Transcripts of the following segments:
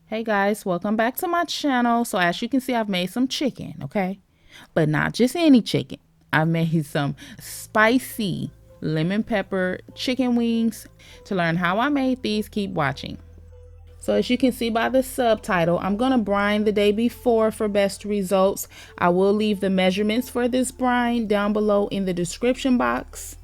Hey guys, welcome back to my channel. So as you can see, I've made some chicken, okay? But not just any chicken. I've made some spicy lemon pepper chicken wings. To learn how I made these, keep watching. So as you can see by the subtitle, I'm gonna brine the day before for best results. I will leave the measurements for this brine down below in the description box.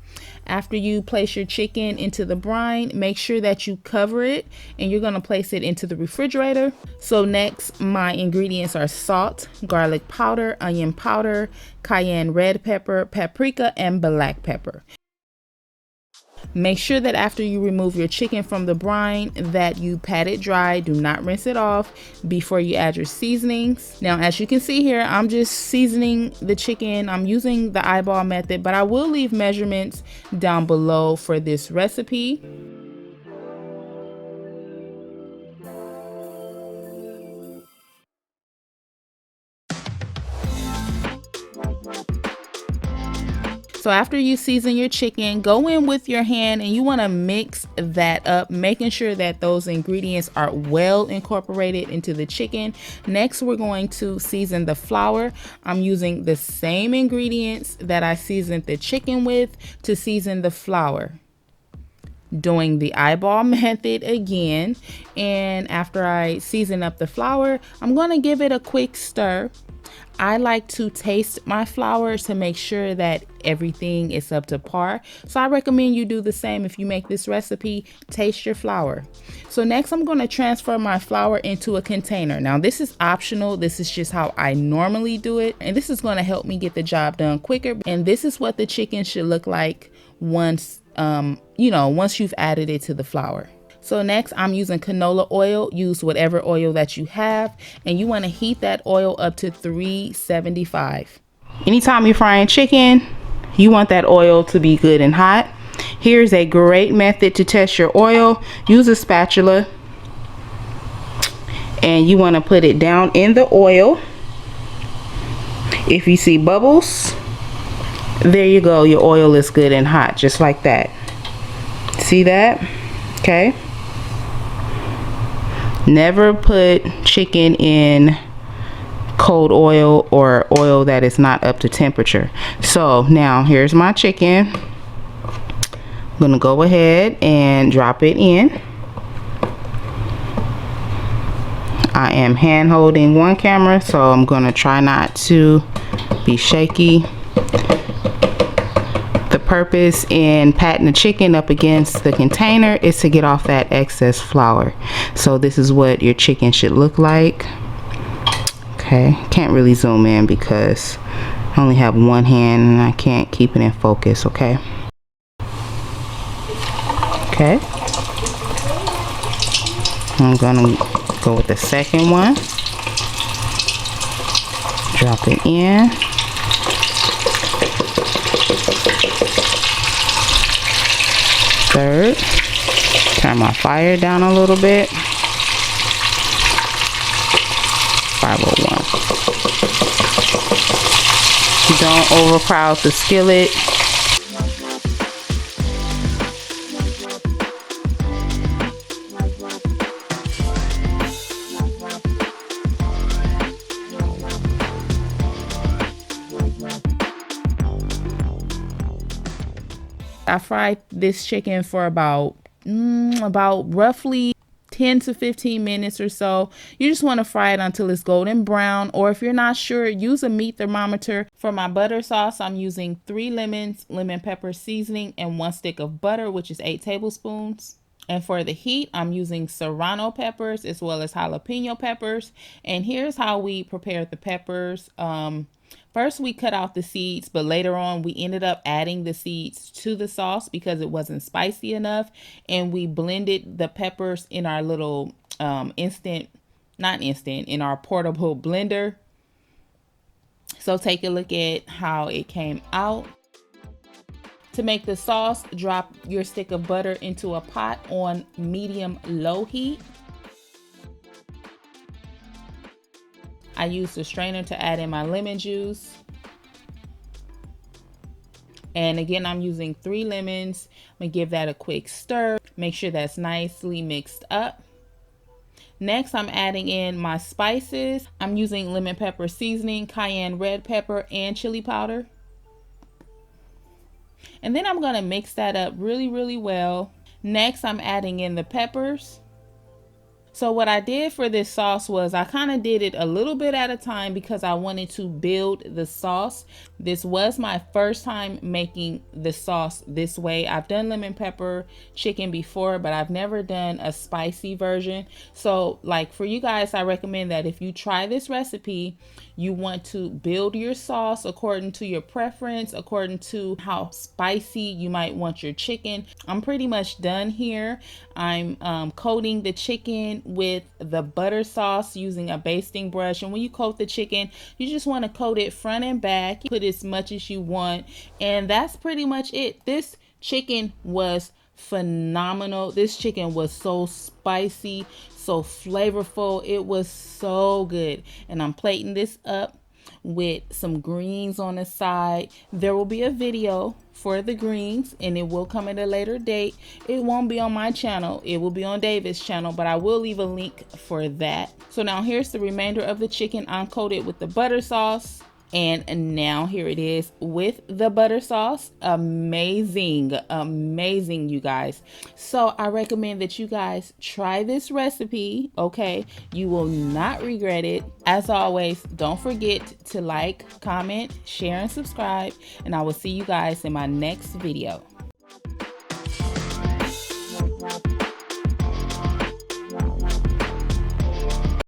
After you place your chicken into the brine, make sure that you cover it and you're gonna place it into the refrigerator. So next, my ingredients are salt, garlic powder, onion powder, cayenne red pepper, paprika, and black pepper. Make sure that after you remove your chicken from the brine that you pat it dry. Do not rinse it off before you add your seasonings. Now, as you can see here, I'm just seasoning the chicken. I'm using the eyeball method, but I will leave measurements down below for this recipe. So after you season your chicken, go in with your hand and you want to mix that up, making sure that those ingredients are well incorporated into the chicken. Next, we're going to season the flour. I'm using the same ingredients that I seasoned the chicken with to season the flour. Doing the eyeball method again, and after I season up the flour, I'm going to give it a quick stir. I like to taste my flour to make sure that everything is up to par. So I recommend you do the same if you make this recipe. Taste your flour. So next I'm going to transfer my flour into a container. Now this is optional. This is just how I normally do it. And this is going to help me get the job done quicker. And this is what the chicken should look like once, once you've added it to the flour. So next I'm using canola oil. Use whatever oil that you have, and you want to heat that oil up to 375. Anytime you're frying chicken, you want that oil to be good and hot. Here's a great method to test your oil. Use a spatula and you want to put it down in the oil. If you see bubbles, there you go, your oil is good and hot, just like that. See that? Okay. Never put chicken in cold oil or oil that is not up to temperature. So now here's my chicken. I'm gonna go ahead and drop it in. I am hand holding one camera, so I'm gonna try not to be shaky. The purpose in patting the chicken up against the container is to get off that excess flour. So this is what your chicken should look like. Okay, can't really zoom in because I only have one hand and I can't keep it in focus. Okay. Okay. I'm gonna go with the second one. Drop it in. Third, turn my fire down a little bit. 501. Don't overcrowd the skillet. I fried this chicken for about roughly 10 to 15 minutes or so. You just want to fry it until it's golden brown, or if you're not sure, use a meat thermometer. For my butter sauce, I'm using 3 lemons, lemon pepper seasoning, and 1 stick of butter, which is 8 tablespoons. And for the heat, I'm using serrano peppers as well as jalapeno peppers. And here's how we prepared the peppers. First, we cut out the seeds, but later on, we ended up adding the seeds to the sauce because it wasn't spicy enough. And we blended the peppers in our little in our portable blender. So take a look at how it came out. To make the sauce, drop your stick of butter into a pot on medium-low heat. I used a strainer to add in my lemon juice. And again, I'm using 3 lemons. I'm gonna give that a quick stir. Make sure that's nicely mixed up. Next, I'm adding in my spices. I'm using lemon pepper seasoning, cayenne red pepper, and chili powder. And then I'm gonna mix that up really, really well. Next, I'm adding in the peppers. So what I did for this sauce was I kind of did it a little bit at a time because I wanted to build the sauce. This was my first time making the sauce this way. I've done lemon pepper chicken before, but I've never done a spicy version. So like for you guys, I recommend that if you try this recipe, you want to build your sauce according to your preference, according to how spicy you might want your chicken. I'm pretty much done here. I'm coating the chicken with the butter sauce using a basting brush. And when you coat the chicken, you just want to coat it front and back. Put as much as you want. And that's pretty much it. This chicken was phenomenal. This chicken was so spicy, so flavorful. It was so good. And I'm plating this up with some greens on the side. There will be a video for the greens and it will come at a later date. It won't be on my channel, it will be on David's channel, but I will leave a link for that. So now here's the remainder of the chicken uncoated with the butter sauce. And now here it is with the butter sauce. Amazing, amazing, you guys. So I recommend that you guys try this recipe, okay? You will not regret it. As always, don't forget to like, comment, share, and subscribe. And I will see you guys in my next video.